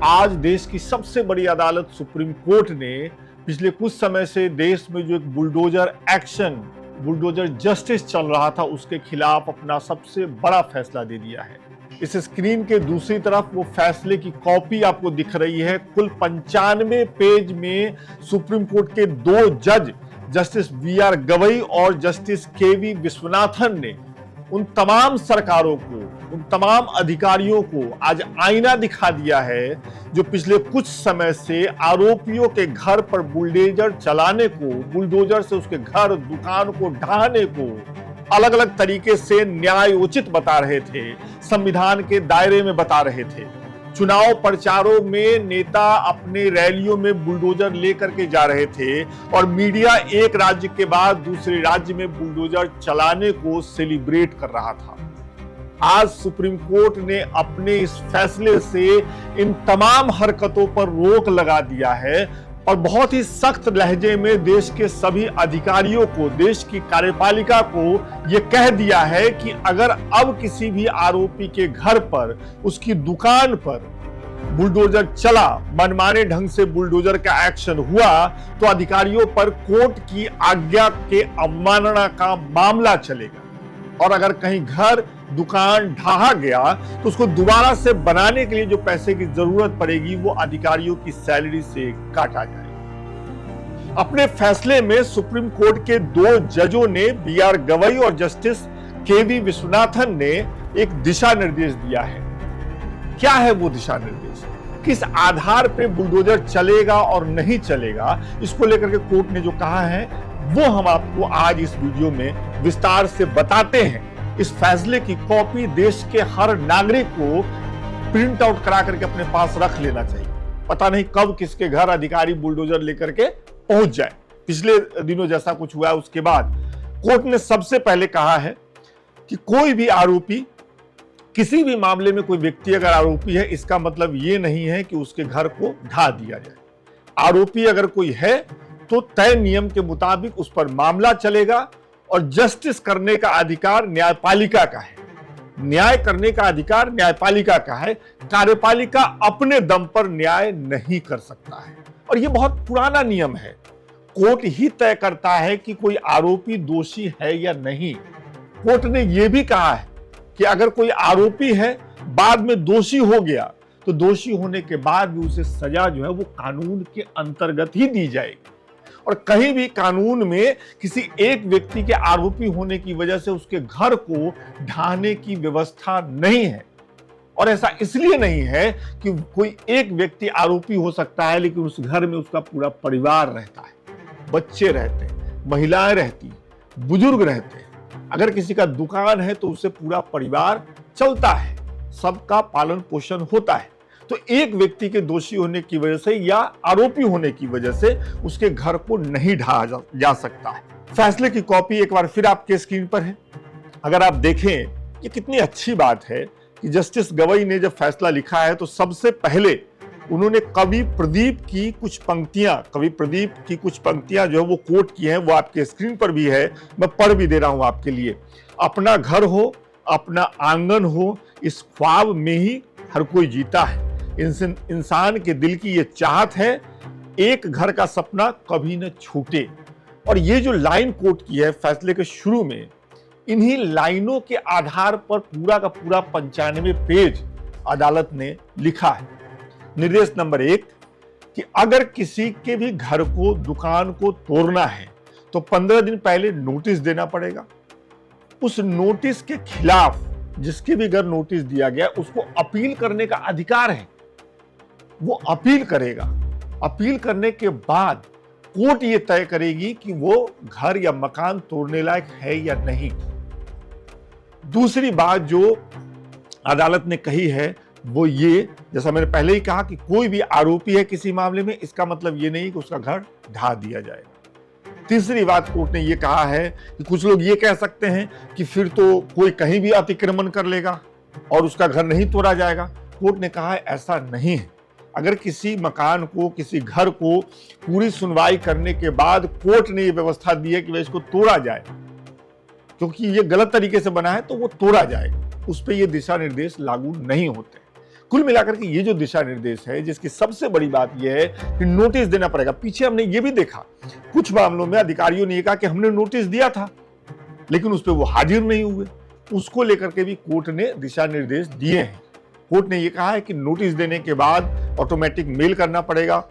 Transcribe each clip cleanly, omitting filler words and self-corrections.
आज देश की सबसे बड़ी अदालत सुप्रीम कोर्ट ने पिछले कुछ समय से देश में जो एक बुलडोजर एक्शन, बुलडोजर जस्टिस चल रहा था, उसके खिलाफ अपना सबसे बड़ा फैसला दे दिया है। इस स्क्रीन के दूसरी तरफ वो फैसले की कॉपी आपको दिख रही है। कुल 95 पेज में सुप्रीम कोर्ट के दो जज, जस्टिस बी.आर. गवई और जस्टिस के.वी. विश्वनाथन ने उन तमाम सरकारों को, उन तमाम अधिकारियों को आज आईना दिखा दिया है जो पिछले कुछ समय से आरोपियों के घर पर बुलडोजर चलाने को, बुलडोजर से उसके घर, दुकान को ढहाने को अलग अलग तरीके से न्यायोचित बता रहे थे, संविधान के दायरे में बता रहे थे। चुनाव प्रचारों में नेता अपने रैलियों में बुलडोजर लेकर के जा रहे थे और मीडिया एक राज्य के बाद दूसरे राज्य में बुलडोजर चलाने को सेलिब्रेट कर रहा था। आज सुप्रीम कोर्ट ने अपने इस फैसले से इन तमाम हरकतों पर रोक लगा दिया है और बहुत ही सख्त लहजे में देश के सभी अधिकारियों को, देश की कार्यपालिका को यह कह दिया है कि अगर अब किसी भी आरोपी के घर पर, उसकी दुकान पर बुलडोजर चला, मनमाने ढंग से बुलडोजर का एक्शन हुआ, तो अधिकारियों पर कोर्ट की आज्ञा के अवमानना का मामला चलेगा। और अगर कहीं घर, दुकान ढहा गया तो उसको दोबारा से बनाने के लिए जो पैसे की जरूरत पड़ेगी वो अधिकारियों की सैलरी से काटा जाएगा। अपने फैसले में सुप्रीम कोर्ट के दो जजों ने, बी.आर. गवई और जस्टिस के.वी. विश्वनाथन ने एक दिशा निर्देश दिया है। क्या है वो दिशा निर्देश? किस आधार पे बुलडोजर चलेगा और नहीं चलेगा, इसको लेकर के कोर्ट ने जो कहा है वो हम आपको आज इस वीडियो में विस्तार से बताते हैं। इस फैसले की कॉपी देश के हर नागरिक को प्रिंट आउट करा करके अपने पास रख लेना चाहिए। पता नहीं कब किसके घर अधिकारी बुलडोजर लेकर के पहुंच जाए। पिछले दिनों जैसा कुछ हुआ, उसके बाद कोर्ट ने सबसे पहले कहा है कि कोई भी आरोपी, किसी भी मामले में कोई व्यक्ति अगर आरोपी है, इसका मतलब ये नहीं है कि उसके घर को ढा दिया जाए। आरोपी अगर कोई है तो तय नियम के मुताबिक उस पर मामला चलेगा और जस्टिस करने का अधिकार न्यायपालिका का है। न्याय करने का अधिकार न्यायपालिका का है। कार्यपालिका अपने दम पर न्याय नहीं कर सकता है और यह बहुत पुराना नियम है। कोर्ट ही तय करता है कि कोई आरोपी दोषी है या नहीं। कोर्ट ने यह भी कहा है कि अगर कोई आरोपी है, बाद में दोषी हो गया, तो दोषी होने के बाद भी उसे सजा जो है वो कानून के अंतर्गत ही दी जाएगी। और कहीं भी कानून में किसी एक व्यक्ति के आरोपी होने की वजह से उसके घर को ढहाने की व्यवस्था नहीं है। और ऐसा इसलिए नहीं है कि कोई एक व्यक्ति आरोपी हो सकता है लेकिन उस घर में उसका पूरा परिवार रहता है, बच्चे रहते हैं, महिलाएं रहती हैं, बुजुर्ग रहते हैं। अगर किसी का दुकान है तो उससे पूरा परिवार चलता है, सबका पालन पोषण होता है। तो एक व्यक्ति के दोषी होने की वजह से या आरोपी होने की वजह से उसके घर को नहीं ढहा जा सकता है। फैसले की कॉपी एक बार फिर आपके स्क्रीन पर है। अगर आप देखें, ये कितनी अच्छी बात है कि जस्टिस गवई ने जब फैसला लिखा है तो सबसे पहले उन्होंने कवि प्रदीप की कुछ पंक्तियां जो है वो कोट की हैं, वो आपके स्क्रीन पर भी है, मैं पढ़ भी दे रहा हूं आपके लिए। अपना घर हो, अपना आंगन हो, इस ख्वाब में ही हर कोई जीता है। इंसान के दिल की ये चाहत है, एक घर का सपना कभी न छूटे। और ये जो लाइन कोट की है फैसले के शुरू में, इन्हीं लाइनों के आधार पर पूरा का पूरा 95 पेज अदालत ने लिखा है। निर्देश नंबर 1 कि अगर किसी के भी घर को, दुकान को तोड़ना है तो 15 दिन पहले नोटिस देना पड़ेगा। उस नोटिस के खिलाफ जिसके भी घर नोटिस दिया गया उसको अपील करने का अधिकार है। वो अपील करेगा। अपील करने के बाद कोर्ट ये तय करेगी कि वो घर या मकान तोड़ने लायक है या नहीं। दूसरी बात जो अदालत ने कही है वो ये, जैसा मैंने पहले ही कहा कि कोई भी आरोपी है किसी मामले में, इसका मतलब ये नहीं कि उसका घर ढा दिया जाएगा। तीसरी बात कोर्ट ने ये कहा है कि कुछ लोग ये कह सकते हैं कि फिर तो कोई कहीं भी अतिक्रमण कर लेगा और उसका घर नहीं तोड़ा जाएगा। कोर्ट ने कहा है ऐसा नहीं है। अगर किसी मकान को, किसी घर को पूरी सुनवाई करने के बाद कोर्ट ने ये व्यवस्था दी है कि इसको तोड़ा जाए, क्योंकि ये गलत तरीके से बना है, तो वो तोड़ा जाएगा, उस पर ये दिशा निर्देश लागू नहीं होते। कुल मिलाकर के ये जो दिशा निर्देश है, जिसकी सबसे बड़ी बात यह है कि नोटिस देना पड़ेगा। पीछे हमने ये भी देखा, कुछ मामलों में अधिकारियों ने कहा कि हमने नोटिस दिया था, लेकिन उस पर वो हाजिर नहीं हुए। उसको लेकर के भी कोर्ट ने दिशा निर्देश दिए हैं। कोर्ट ने ये कहा है कि नोटिस देने के बाद ऑटोमेटिक मेल करना पड़ेगा,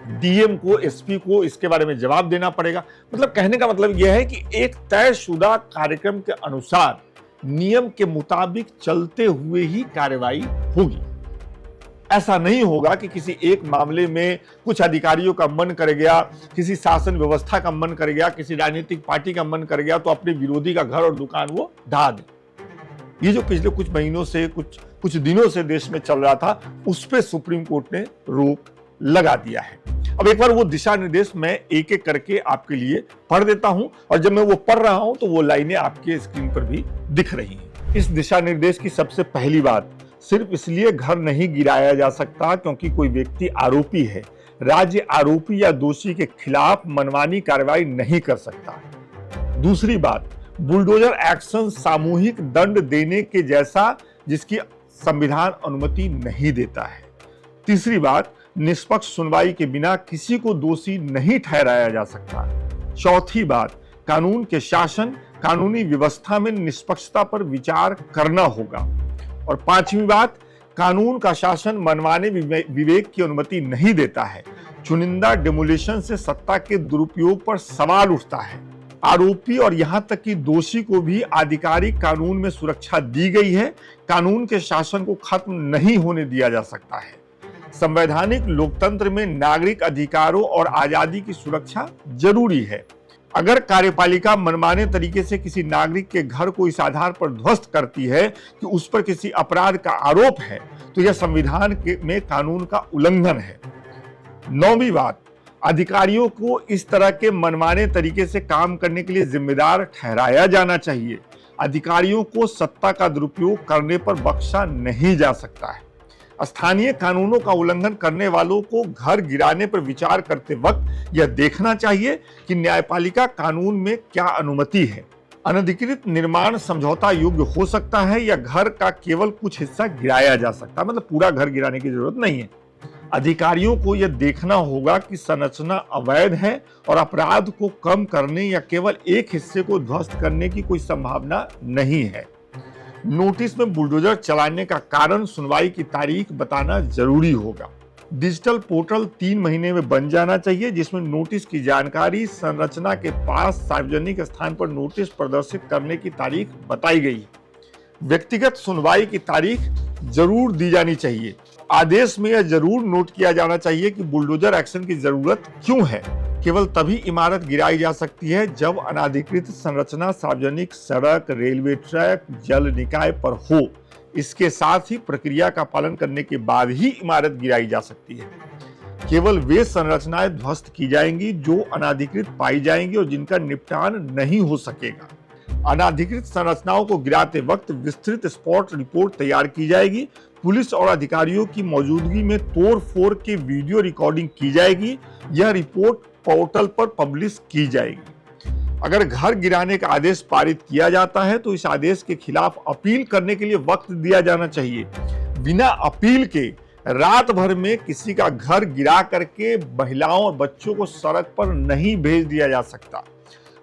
डीएम को, एसपी को इसके बारे में जवाब देना पड़ेगा। मतलब कहने का मतलब यह है कि एक तयशुदा कार्यक्रम के अनुसार नियम के मुताबिक चलते हुए ही कार्रवाई होगी। ऐसा नहीं होगा कि किसी एक मामले में कुछ अधिकारियों का मन कर गया, किसी शासन व्यवस्था का मन कर गया, किसी राजनीतिक पार्टी का मन कर गया तो अपने विरोधी का घर और दुकान वो ढा दे। ये जो पिछले कुछ महीनों से, कुछ दिनों से देश में चल रहा था, उस पर सुप्रीम कोर्ट ने रोक लगा दिया है। अब एक बार वो दिशा निर्देश मैं एक एक करके आपके लिए पढ़ देता हूं, और जब मैं वो पढ़ रहा हूं तो वो लाइनें आपके स्क्रीन पर भी दिख रही हैं। इस दिशा निर्देश की सबसे पहली बात, सिर्फ इसलिए घर नहीं गिराया जा सकता क्योंकि कोई व्यक्ति आरोपी है, राज्य आरोपी या दोषी के खिलाफ मनमानी कार्रवाई नहीं कर सकता। दूसरी बात, बुलडोजर एक्शन सामूहिक दंड देने के जैसा जिसकी संविधान अनुमति नहीं देता है। तीसरी बात, निष्पक्ष सुनवाई के बिना किसी को दोषी नहीं ठहराया जा सकता। चौथी बात, कानून के शासन, कानूनी व्यवस्था में निष्पक्षता पर विचार करना होगा। और पांचवी बात, कानून का शासन मनमाने विवेक की अनुमति नहीं देता है। चुनिंदा डेमोलिशन से सत्ता के दुरुपयोग पर सवाल उठता है। आरोपी और यहां तक कि दोषी को भी आधिकारिक कानून में सुरक्षा दी गई है। कानून के शासन को खत्म नहीं होने दिया जा सकता है। संवैधानिक लोकतंत्र में नागरिक अधिकारों और आजादी की सुरक्षा जरूरी है। अगर कार्यपालिका मनमाने तरीके से किसी नागरिक के घर को इस आधार पर ध्वस्त करती है कि उस पर किसी अपराध का आरोप है, तो यह संविधान में कानून का उल्लंघन है। नौवीं बात, अधिकारियों को इस तरह के मनमाने तरीके से काम करने के लिए जिम्मेदार ठहराया जाना चाहिए। अधिकारियों को सत्ता का दुरुपयोग करने पर बख्शा नहीं जा सकता है। स्थानीय कानूनों का उल्लंघन करने वालों को घर गिराने पर विचार करते वक्त यह देखना चाहिए कि न्यायपालिका कानून में क्या अनुमति है। अनधिकृत निर्माण समझौता योग्य हो सकता है या घर का केवल कुछ हिस्सा गिराया जा सकता है, मतलब पूरा घर गिराने की जरूरत नहीं है। अधिकारियों को यह देखना होगा कि संरचना अवैध है और अपराध को कम करने या केवल एक हिस्से को ध्वस्त करने की कोई संभावना नहीं है। नोटिस में बुलडोजर चलाने का कारण, सुनवाई की तारीख बताना जरूरी होगा। डिजिटल पोर्टल 3 महीने में बन जाना चाहिए जिसमें नोटिस की जानकारी, संरचना के पास सार्वजनिक स्थान पर नोटिस प्रदर्शित करने की तारीख बताई गई है। व्यक्तिगत सुनवाई की तारीख जरूर दी जानी चाहिए। आदेश में यह जरूर नोट किया जाना चाहिए कि बुलडोजर एक्शन की जरूरत क्यों है। केवल तभी इमारत गिराई जा सकती है जब अनाधिकृत संरचना सार्वजनिक सड़क, रेलवे ट्रैक, जल निकाय पर हो। इसके साथ ही प्रक्रिया का पालन करने के बाद ही इमारत गिराई जा सकती है। केवल वे संरचनाएं ध्वस्त की जाएंगी जो अनाधिकृत पाई जाएंगी और जिनका निपटान नहीं हो सकेगा। अनाधिकृत संरचनाओं को गिराते वक्त विस्तृत स्पॉट रिपोर्ट तैयार की जाएगी। पुलिस और अधिकारियों की मौजूदगी में तोड़-फोड़ के वीडियो रिकॉर्डिंग की जाएगी। यह रिपोर्ट पोर्टल पर पब्लिश की जाएगी। अगर घर गिराने का आदेश पारित किया जाता है तो इस आदेश के खिलाफ अपील करने के लिए वक्त दिया जाना चाहिए। बिना अपील के रात भर में किसी का घर गिरा करके महिलाओं और बच्चों को सड़क पर नहीं भेज दिया जा सकता।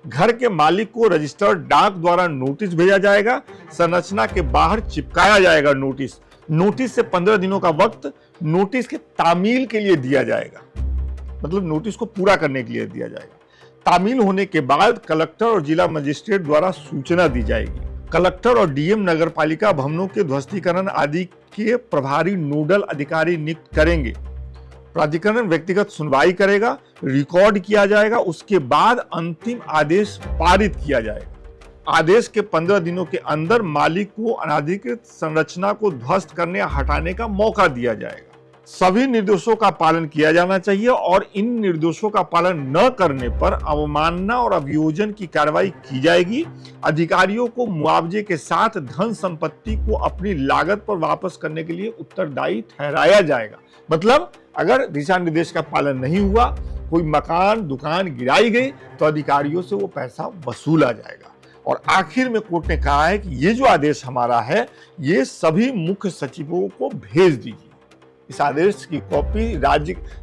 घर के मालिक को रजिस्टर्ड डाक द्वारा नोटिस भेजा जाएगा। संरचना के बाहर चिपकाया जाएगा नोटिस से 15 दिनों का वक्त नोटिस के तामील के लिए दिया जाएगा, मतलब नोटिस को पूरा करने के लिए दिया जाएगा। तामील होने के बाद कलेक्टर और जिला मजिस्ट्रेट द्वारा सूचना दी जाएगी। कलेक्टर और डीएम नगरपालिका भवनों के ध्वस्तीकरण आदि के प्रभारी नोडल अधिकारी नियुक्त करेंगे। प्राधिकरण व्यक्तिगत सुनवाई करेगा, रिकॉर्ड किया जाएगा, उसके बाद अंतिम आदेश पारित किया जाएगा। आदेश के 15 दिनों के अंदर मालिक को अनाधिकृत संरचना को ध्वस्त करने या हटाने का मौका दिया जाएगा। सभी निर्देशों का पालन किया जाना चाहिए और इन निर्देशों का पालन न करने पर अवमानना और अभियोजन की कार्रवाई की जाएगी। अधिकारियों को मुआवजे के साथ धन संपत्ति को अपनी लागत पर वापस करने के लिए उत्तरदायी ठहराया जाएगा। मतलब अगर दिशा निर्देश का पालन नहीं हुआ, कोई मकान दुकान गिराई गई, तो अधिकारियों से वो पैसा वसूला जाएगा और आखिर में कोर्ट ने कहा है कि ये जो आदेश हमारा है ये सभी मुख्य सचिवों को भेज दीजिए। इस आदेश की कॉपी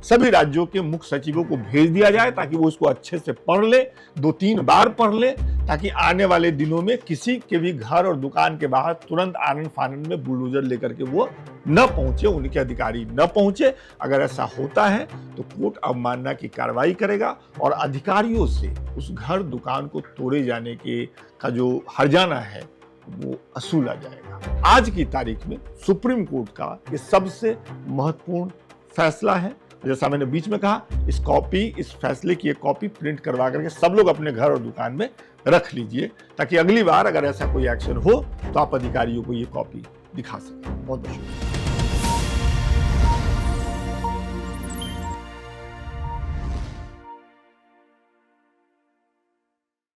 सभी राज्यों के मुख्य सचिवों को भेज दिया जाए ताकि वो इसको अच्छे से पढ़ ले, 2-3 बार पढ़ ले, ताकि आने वाले दिनों में किसी के भी घर और दुकान के बाहर तुरंत आनन फानन में बुलडोजर लेकर के वो न पहुंचे, उनके अधिकारी न पहुंचे। अगर ऐसा होता है तो कोर्ट अवमानना की कार्रवाई करेगा और अधिकारियों से उस घर दुकान को तोड़े जाने का जो हर्जाना है वो असूला जाएगा। आज की तारीख में सुप्रीम कोर्ट का ये सबसे महत्वपूर्ण फैसला है। जैसा मैंने बीच में कहा, इस फैसले की एक कॉपी प्रिंट करवा करके सब लोग अपने घर और दुकान में रख लीजिए, ताकि अगली बार अगर ऐसा कोई एक्शन हो तो आप अधिकारियों को ये कॉपी दिखा सकें। बहुत बहुत शुक्रिया।